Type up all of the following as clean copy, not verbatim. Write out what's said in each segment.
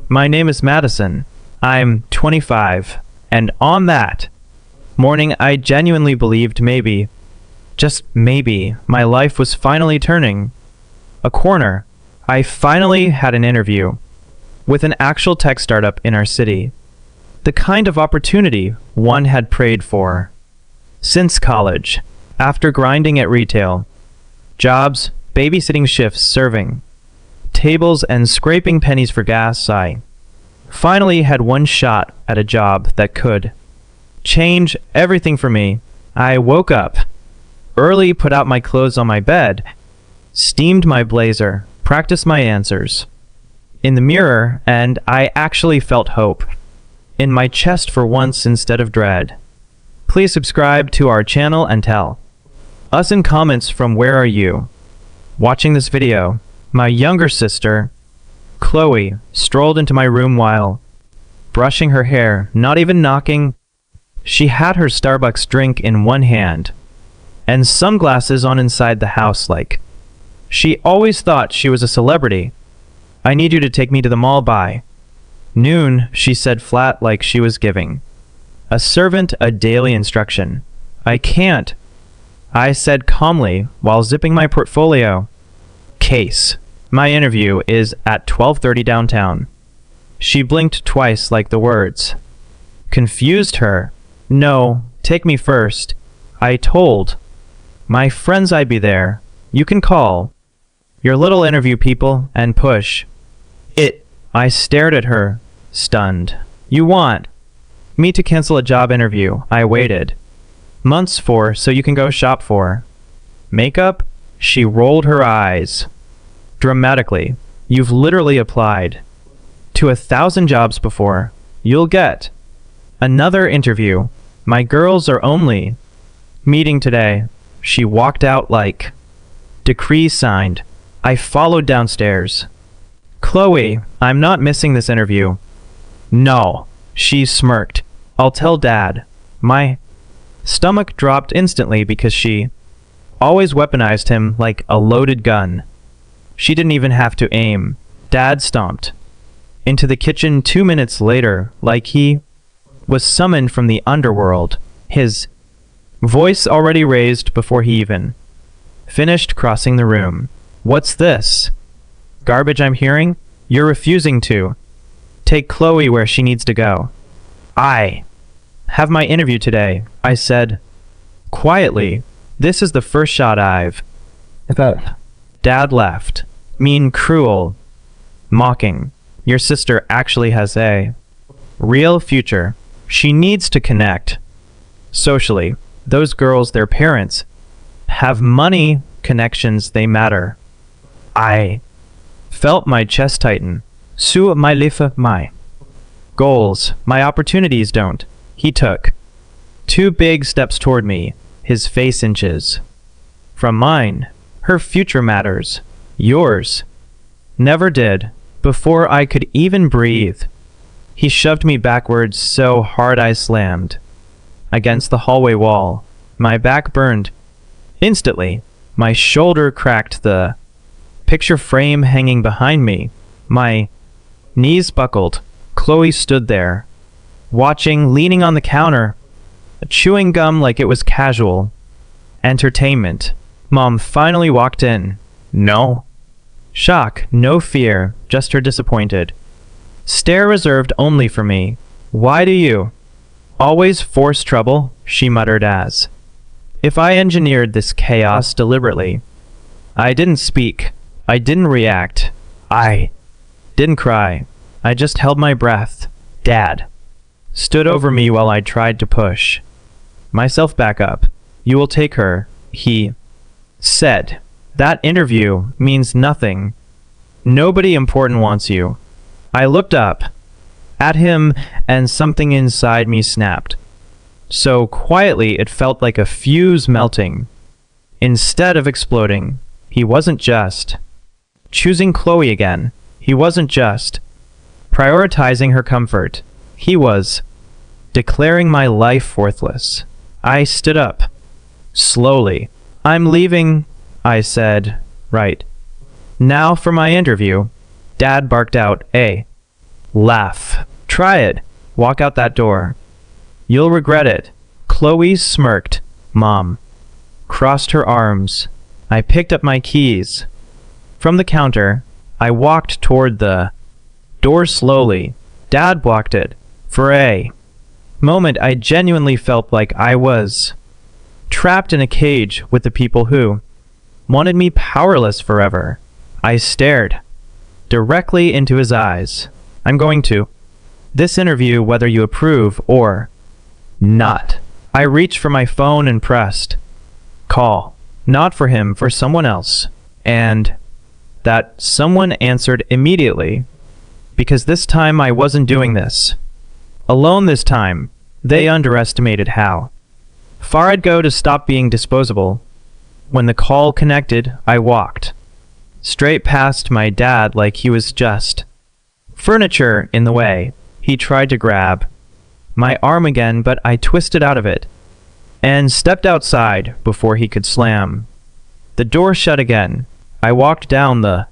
My name is Madison. I'm 25. And on that morning, I genuinely believed maybe, just maybe, my life was finally turning a corner. I finally had an interview with an actual tech startup in our city. The kind of opportunity one had prayed for since college, after grinding at retail jobs, babysitting shifts, serving tables, and scraping pennies for gas. I finally had one shot at a job that could change everything for me. I woke up early, put out my clothes on my bed, steamed my blazer, practiced my answers in the mirror, and I actually felt hope in my chest for once instead of dread. Please subscribe to our channel and tell us in comments from where are you watching this video. My younger sister, Chloe, strolled into my room while brushing her hair, not even knocking. She had her Starbucks drink in one hand and sunglasses on inside the house like she always thought she was a celebrity. I need you to take me to the mall by noon, she said flat, like she was giving a servant a daily instruction. I can't, I said calmly while zipping my portfolio case. My interview is at 12:30 downtown. She blinked twice like the words confused her. No, take me first. I told my friends I'd be there. You can call your little interview people and push it. I stared at her, stunned. You want me to cancel a job interview I waited months for so you can go shop for makeup? She rolled her eyes dramatically. You've literally applied to 1,000 jobs before. You'll get another interview. My girls are only meeting today. She walked out like decree signed. I followed downstairs. Chloe, I'm not missing this interview. No, she smirked. I'll tell Dad. My stomach dropped instantly because she always weaponized him like a loaded gun. She didn't even have to aim. Dad stomped into the kitchen 2 minutes later like he was summoned from the underworld, his voice already raised before he even finished crossing the room. What's this garbage I'm hearing? You're refusing to take Chloe where she needs to go. I have my interview today, I said quietly. This is the first shot I've about. Dad laughed. Mean, cruel, mocking. Your sister actually has a real future. She needs to connect socially. Those girls, their parents, have money, connections, they matter. I felt my chest tighten. Sur my life, my goals, my opportunities don't. He took 2 big steps toward me, his face inches from mine. Her future matters. Yours never did. Before I could even breathe, he shoved me backwards so hard I slammed against the hallway wall. My back burned instantly. My shoulder cracked, the picture frame hanging behind me. My knees buckled. Chloe stood there, watching, leaning on the counter, chewing gum like it was casual entertainment. Mom finally walked in. No shock, no fear, just her disappointed stare reserved only for me. Why do you always force trouble? She muttered as if I engineered this chaos deliberately. I didn't speak. I didn't react. I didn't cry. I just held my breath. Dad stood over me while I tried to push myself back up. You will take her, he said. That interview means nothing. Nobody important wants you. I looked up at him and something inside me snapped. So quietly it felt like a fuse melting instead of exploding. He wasn't just choosing Chloe again. He wasn't just prioritizing her comfort. He was declaring my life worthless. I stood up slowly. I'm leaving, I said. Right now for my interview. Dad barked out, Laugh. Try it. Walk out that door. You'll regret it. Chloe smirked. Mom crossed her arms. I picked up my keys. From the counter, I walked toward the door slowly. Dad blocked it. For a moment, I genuinely felt like I was trapped in a cage with the people who wanted me powerless forever. I stared directly into his eyes. I'm going to this interview whether you approve or not. I reached for my phone and pressed call. Not for him, for someone else. And that someone answered immediately, because this time I wasn't doing this alone this time. They underestimated how far I'd go to stop being disposable. When the call connected, I walked straight past my dad like he was just furniture in the way. He tried to grab my arm again, but I twisted out of it and stepped outside before he could slam the door shut again. I walked down the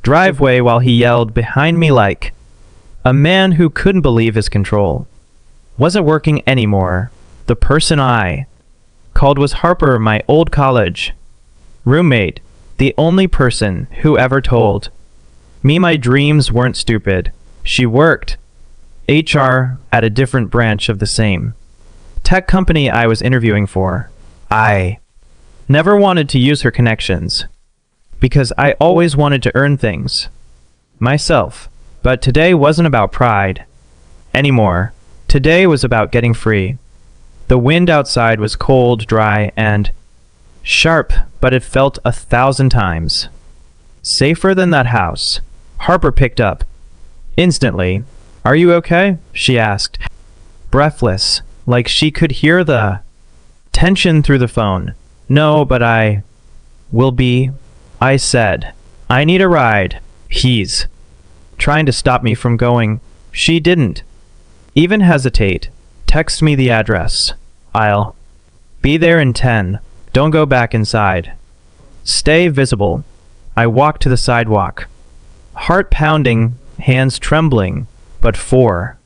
driveway while he yelled behind me like a man who couldn't believe his control wasn't working anymore. The person I called was Harper, my old college roommate, the only person who ever told me my dreams weren't stupid. She worked HR at a different branch of the same tech company I was interviewing for. I never wanted to use her connections because I always wanted to earn things myself. But today wasn't about pride anymore. Today was about getting free. The wind outside was cold, dry, and sharp, but it felt 1,000 times safer than that house. Harper picked up instantly. Are you okay? She asked, breathless, like she could hear the tension through the phone. No, but I will be, I said. I need a ride. He's trying to stop me from going. She didn't even hesitate. Text me the address. I'll be there in 10. Don't go back inside. Stay visible. I walked to the sidewalk, heart pounding, hands trembling, but for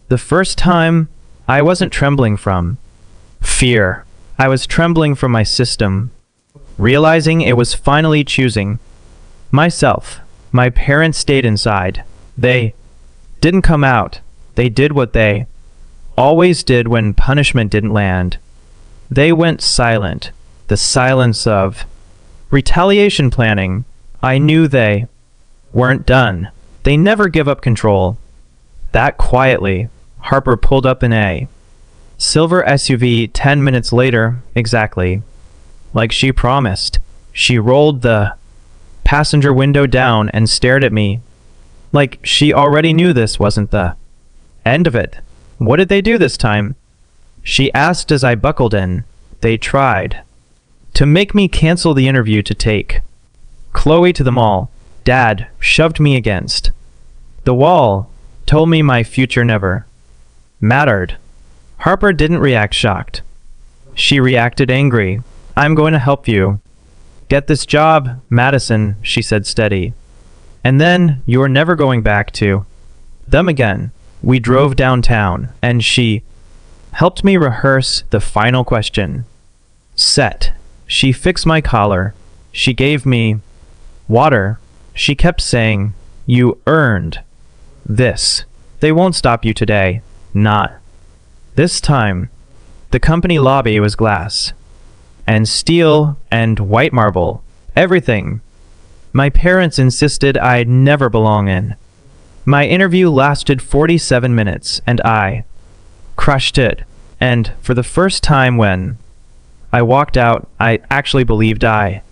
the first time, I wasn't trembling from fear. I was trembling from my system, realizing it was finally choosing myself. My parents stayed inside. They didn't come out. They did what they always did when punishment didn't land. They went silent. The silence of retaliation planning. I knew they weren't done. They never give up control. That quietly, Harper pulled up in a silver SUV 10 minutes later, exactly like she promised. She rolled the passenger window down and stared at me like she already knew this wasn't the end of it. What did they do this time? She asked as I buckled in. They tried to make me cancel the interview to take Chloe to the mall. Dad shoved me against the wall, told me my future never mattered. Harper didn't react shocked. She reacted angry. I'm going to help you get this job, Madison, she said steady. And then you're never going back to them again. We drove downtown, and she helped me rehearse the final question. Set. She fixed my collar. She gave me water. She kept saying, you earned this. They won't stop you today. Not this time. The company lobby was glass and steel and white marble. Everything my parents insisted I'd never belong in. My interview lasted 47 minutes, and I crushed it. And for the first time when I walked out, I actually believed I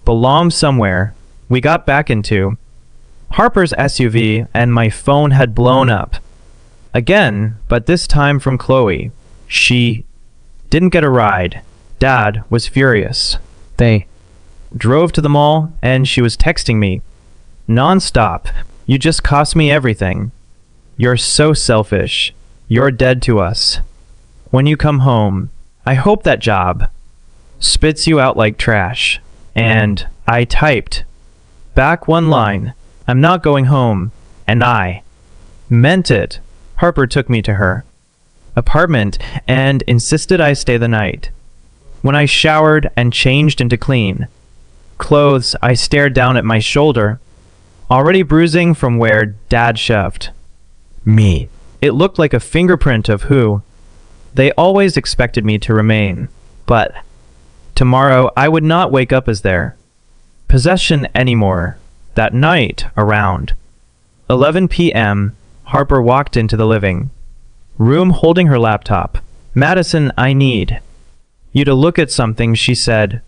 belonged somewhere. We got back into Harper's SUV, and my phone had blown up again, but this time from Chloe. She didn't get a ride. Dad was furious. They drove to the mall, and she was texting me non-stop. You just cost me everything. You're so selfish. You're dead to us. When you come home, I hope that job spits you out like trash. And I typed back one line. I'm not going home. And I Meant it. Harper took me to her apartment and insisted I stay the night. When I showered and changed into clean clothes, I stared down at my shoulder, already bruising from where Dad shoved me. It looked like a fingerprint of who they always expected me to remain, but tomorrow I would not wake up as their possession anymore. That night, around 11 p.m., Harper walked into the living room holding her laptop. "Madison, I need you to look at something," she said.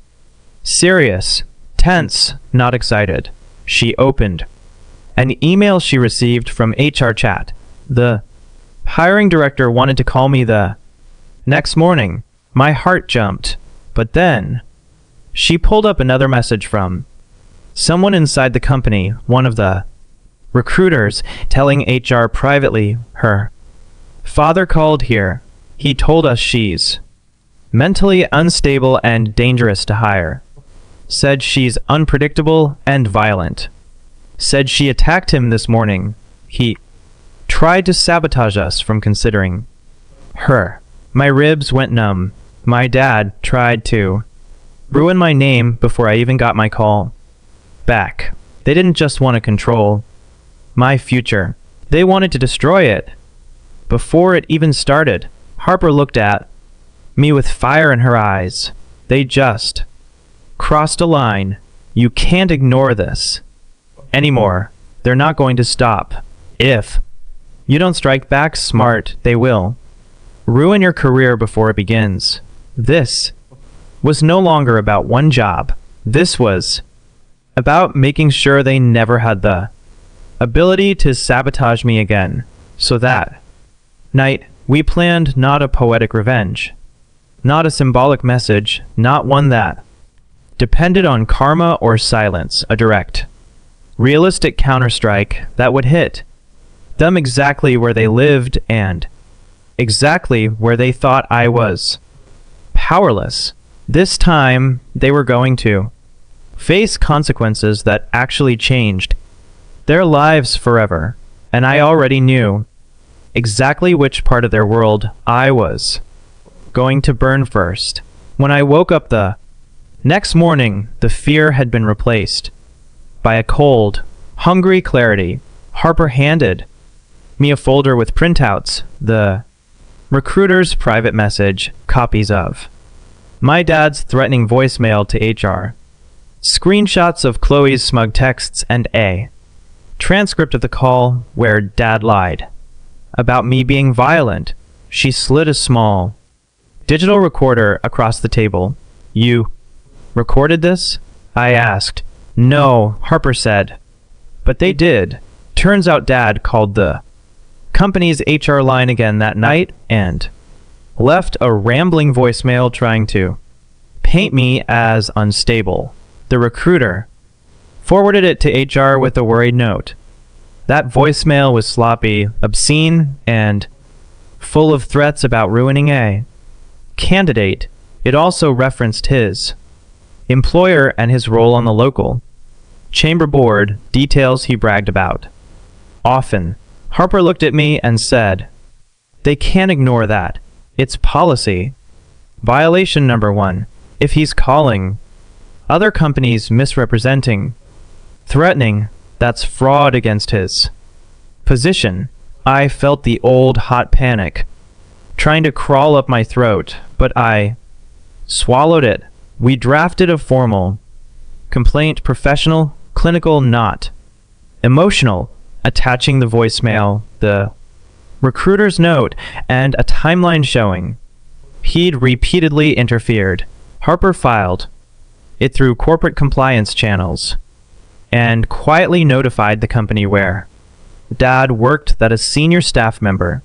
Serious, tense, not excited. She opened an email she received from HR chat. The hiring director wanted to call me the next morning. My heart jumped, but then she pulled up another message from someone inside the company, one of the recruiters, telling HR privately her father called here. He told us she's mentally unstable and dangerous to hire. Said she's unpredictable and violent. Said she attacked him this morning. He tried to sabotage us from considering her. My ribs went numb. My dad tried to ruin my name before I even got my call back. They didn't just want to control my future. They wanted to destroy it. Before it even started, Harper looked at me with fire in her eyes. They just crossed a line. You can't ignore this anymore. They're not going to stop. If you don't strike back smart, they will ruin your career before it begins. This was no longer about one job. This was about making sure they never had the ability to sabotage me again. So that night, we planned not a poetic revenge, not a symbolic message, not one that depended on karma or silence, a direct, realistic counterstrike that would hit them exactly where they lived and exactly where they thought I was powerless. This time, they were going to face consequences that actually changed their lives forever, and I already knew exactly which part of their world I was going to burn first. When I woke up the next morning, the fear had been replaced by a cold, hungry clarity. Harper handed me a folder with printouts, the recruiter's private message, copies of my dad's threatening voicemail to HR, screenshots of Chloe's smug texts, and a transcript of the call where Dad lied about me being violent. She slid a small digital recorder across the table. "You recorded this?" I asked. "No," Harper said. "But they did. Turns out Dad called the company's HR line again that night and left a rambling voicemail trying to paint me as unstable. The recruiter forwarded it to HR with a worried note. That voicemail was sloppy, obscene, and full of threats about ruining a candidate. It also referenced his employer and his role on the local chamber board, details he bragged about often. Harper looked at me and said, "They can't ignore that. It's policy. Violation number 1. If he's calling other companies misrepresenting, threatening, that's fraud against his position." I felt the old hot panic trying to crawl up my throat, but I swallowed it. We drafted a formal complaint, professional, clinical, not emotional, attaching the voicemail, the recruiter's note, and a timeline showing he'd repeatedly interfered. Harper filed it through corporate compliance channels and quietly notified the company where Dad worked that a senior staff member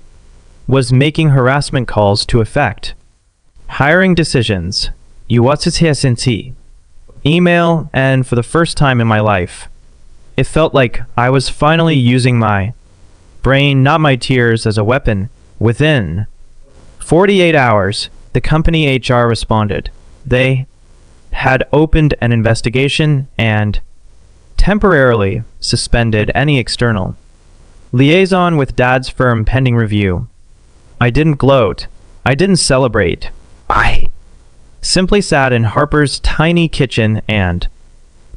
was making harassment calls to affect hiring decisions. Email, and for the first time in my life, it felt like I was finally using my brain, not my tears, as a weapon. Within 48 hours, the company HR responded. They had opened an investigation and temporarily suspended any external Liaison with Dad's firm pending review. I didn't gloat. I didn't celebrate. I simply sat in Harper's tiny kitchen and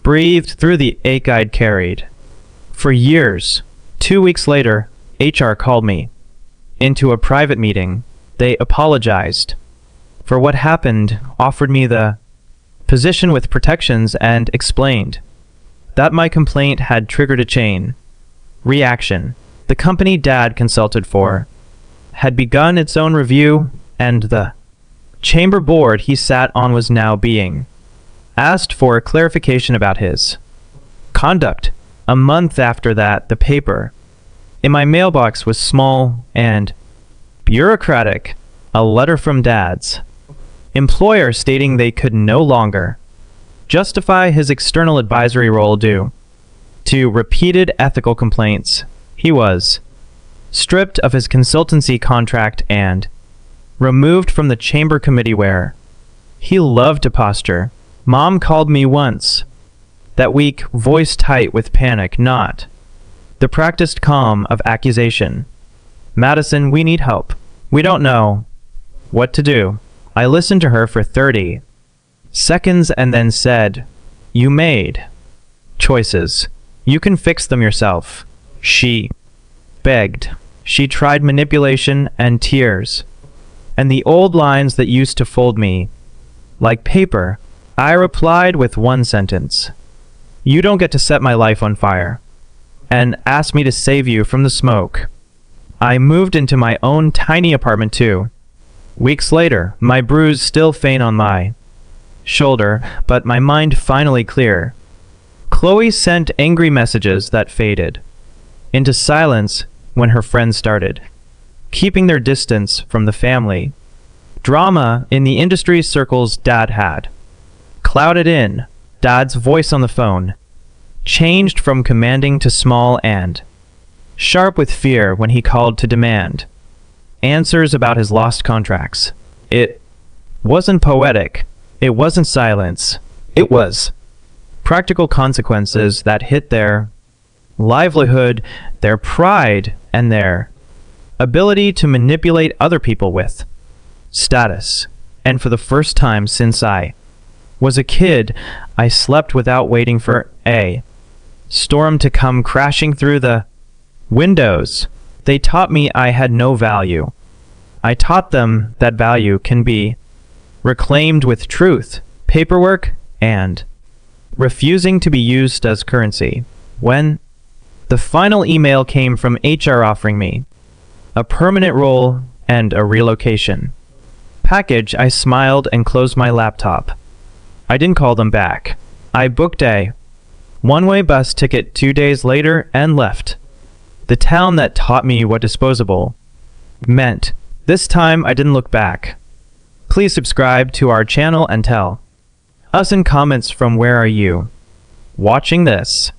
breathed through the ache I'd carried. For years. 2 weeks later, HR called me into a private meeting. They apologized for what happened, offered me the position with protections, and explained that my complaint had triggered a chain reaction. The company Dad consulted for had begun its own review, and the chamber board he sat on was now being asked for clarification about his conduct. A month after that, the paper in my mailbox was small and bureaucratic. A letter from Dad's employer stating they could no longer justify his external advisory role due to repeated ethical complaints. He was stripped of his consultancy contract and removed from the chamber committee where he loved to posture. Mom called me once, that weak, voice tight with panic, not the practiced calm of accusation. Madison, we need help. We don't know what to do. I listened to her for 30 seconds and then said, you made choices. You can fix them yourself. She begged. She tried manipulation and tears, and the old lines that used to fold me like paper. I replied with one sentence. You don't get to set my life on fire, and asked me to save you from the smoke. I moved into my own tiny apartment too. Weeks later, my bruise still faint on my shoulder, but my mind finally clear. Chloe sent angry messages that faded into silence when her friends started keeping their distance from the family. Drama in the industry circles Dad had clouded in. Dad's voice on the phone changed from commanding to small and sharp with fear when he called to demand answers about his lost contracts. It wasn't poetic. It wasn't silence. It was practical consequences that hit their livelihood, their pride, and their ability to manipulate other people with status. And for the first time since I was a kid, I slept without waiting for a storm to come crashing through the windows. They taught me I had no value. I taught them that value can be reclaimed with truth, paperwork, and refusing to be used as currency. When the final email came from HR offering me a permanent role and a relocation package, I smiled and closed my laptop. I didn't call them back. I booked a one-way bus ticket 2 days later and left the town that taught me what disposable meant. This time I didn't look back. Please subscribe to our channel and tell us in comments from where are you watching this.